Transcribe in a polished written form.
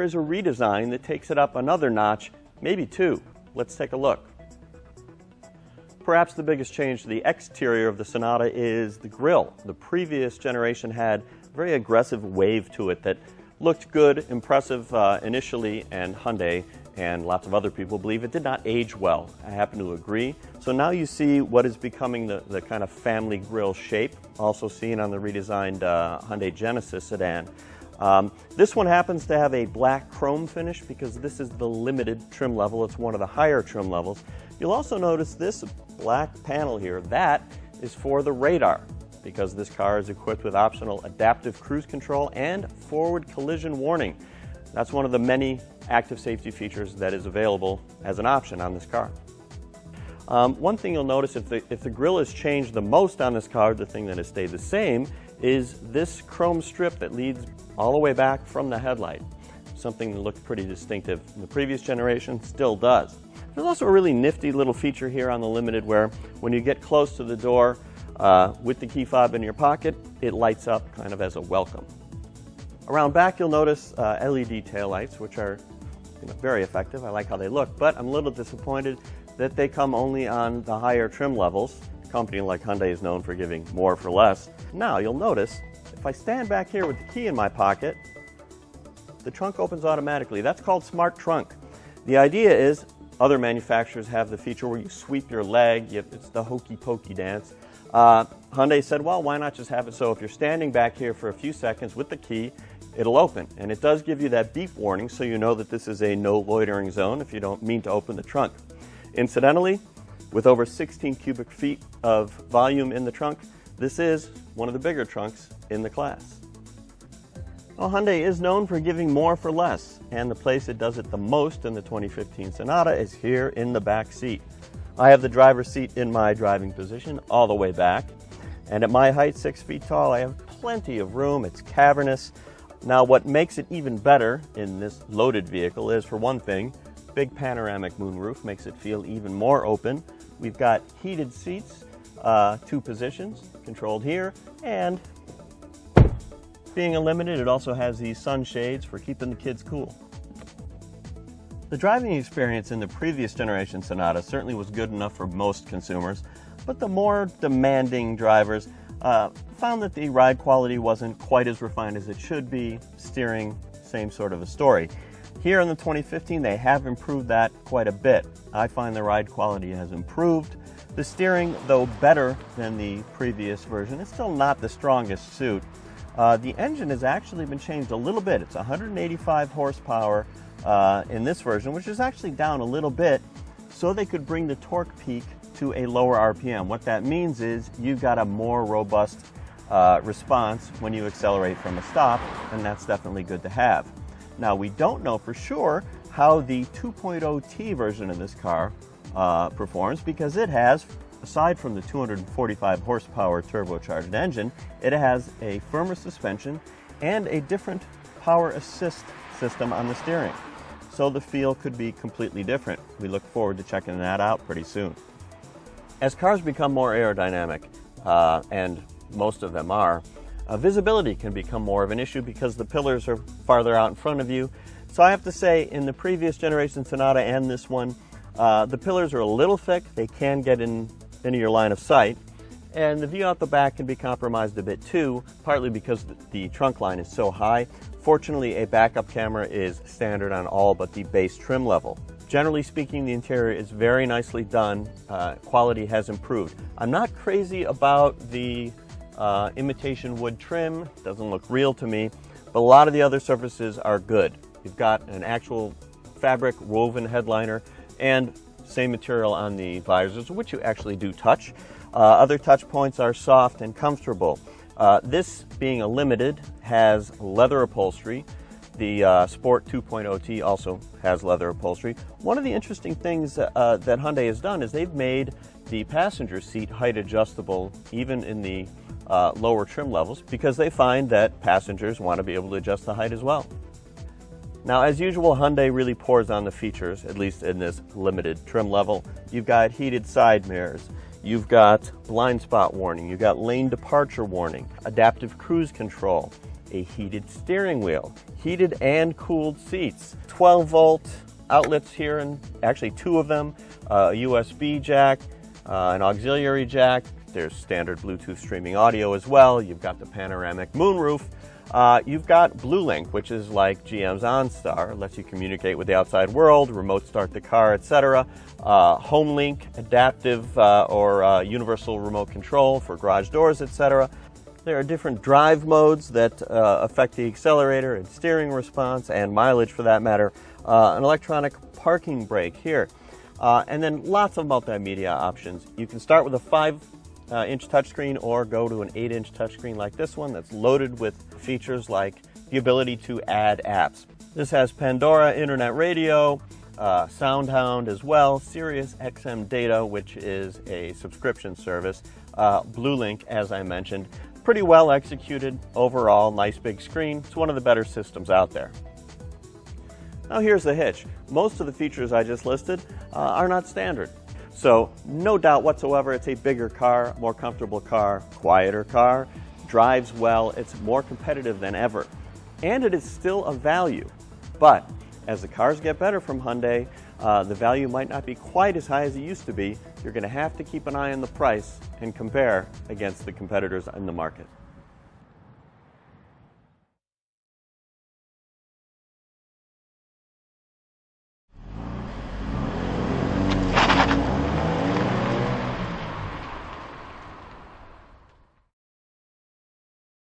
there is a redesign that takes it up another notch, maybe two. Let's take a look. Perhaps the biggest change to the exterior of the Sonata is the grille. The previous generation had a very aggressive wave to it that looked good, impressive initially, and Hyundai and lots of other people believe it did not age well. I happen to agree. So now you see what is becoming the kind of family grille shape, also seen on the redesigned Hyundai Genesis sedan. This one happens to have a black chrome finish because this is the limited trim level. It's one of the higher trim levels. You'll also notice this black panel here. That is for the radar because this car is equipped with optional adaptive cruise control and forward collision warning. That's one of the many active safety features that is available as an option on this car. One thing you'll notice if the grille has changed the most on this car, the thing that has stayed the same is this chrome strip that leads all the way back from the headlight. Something that looked pretty distinctive in the previous generation, still does. There's also a really nifty little feature here on the Limited where when you get close to the door with the key fob in your pocket, it lights up kind of as a welcome. Around back you'll notice LED taillights, which are very effective. I like how they look, but I'm a little disappointed that they come only on the higher trim levels. A company like Hyundai is known for giving more for less. Now you'll notice if I stand back here with the key in my pocket, the trunk opens automatically. That's called Smart Trunk. The idea is other manufacturers have the feature where you sweep your leg. It's the hokey pokey dance. Hyundai said, well, why not just have it so if you're standing back here for a few seconds with the key, it'll open. And it does give you that beep warning so you know that this is a no loitering zone if you don't mean to open the trunk. Incidentally, with over 16 cubic feet of volume in the trunk, this is one of the bigger trunks in the class. Well, Hyundai is known for giving more for less, and the place it does it the most in the 2015 Sonata is here in the back seat. I have the driver's seat in my driving position all the way back, and at my height, 6 feet tall, I have plenty of room. It's cavernous. Now, what makes it even better in this loaded vehicle is, for one thing, big panoramic moonroof makes it feel even more open. We've got heated seats, 2 positions, controlled here, and being a Limited, it also has these sunshades for keeping the kids cool. The driving experience in the previous generation Sonata certainly was good enough for most consumers, but the more demanding drivers found that the ride quality wasn't quite as refined as it should be. Steering, same sort of a story. Here in the 2015, they have improved that quite a bit. I find the ride quality has improved. The steering, though better than the previous version, is still not the strongest suit. The engine has actually been changed a little bit. It's 185 horsepower in this version, which is actually down a little bit, so they could bring the torque peak to a lower RPM. What that means is you've got a more robust response when you accelerate from a stop, and that's definitely good to have. Now, we don't know for sure how the 2.0T version of this car performs because it has, aside from the 245 horsepower turbocharged engine, it has a firmer suspension and a different power assist system on the steering. So the feel could be completely different. We look forward to checking that out pretty soon. As cars become more aerodynamic, and most of them are, visibility can become more of an issue because the pillars are farther out in front of you. So I have to say, in the previous generation Sonata and this one, the pillars are a little thick. They can get into your line of sight, and the view out the back can be compromised a bit too, partly because the trunk line is so high. Fortunately, a backup camera is standard on all but the base trim level. Generally speaking, the interior is very nicely done. Quality has improved. I'm not crazy about the imitation wood trim. Doesn't look real to me, but a lot of the other surfaces are good. You've got an actual fabric woven headliner and same material on the visors, which you actually do touch. Other touch points are soft and comfortable. This, being a Limited, has leather upholstery. The Sport 2.0T also has leather upholstery. One of the interesting things that Hyundai has done is they've made the passenger seat height adjustable even in the lower trim levels because they find that passengers want to be able to adjust the height as well. Now, as usual, Hyundai really pours on the features, at least in this Limited trim level. You've got heated side mirrors, you've got blind spot warning, you've got lane departure warning, adaptive cruise control, a heated steering wheel, heated and cooled seats, 12-volt outlets here, and actually 2 of them, a USB jack, an auxiliary jack. There's standard Bluetooth streaming audio as well. You've got the panoramic moonroof. You've got BlueLink, which is like GM's OnStar, lets you communicate with the outside world, remote start the car, etc. HomeLink, adaptive or universal remote control for garage doors, etc. There are different drive modes that affect the accelerator and steering response and mileage for that matter. An electronic parking brake here. And then lots of multimedia options. You can start with a 5-inch touchscreen or go to an 8-inch touchscreen like this one that's loaded with features like the ability to add apps. This has Pandora, Internet Radio, SoundHound as well, Sirius XM Data, which is a subscription service, BlueLink, as I mentioned. Pretty well executed overall, nice big screen. It's one of the better systems out there. Now here's the hitch. Most of the features I just listed are not standard. So no doubt whatsoever it's a bigger car, more comfortable car, quieter car, drives well, it's more competitive than ever. And it is still a value. But as the cars get better from Hyundai, the value might not be quite as high as it used to be. You're going to have to keep an eye on the price and compare against the competitors in the market.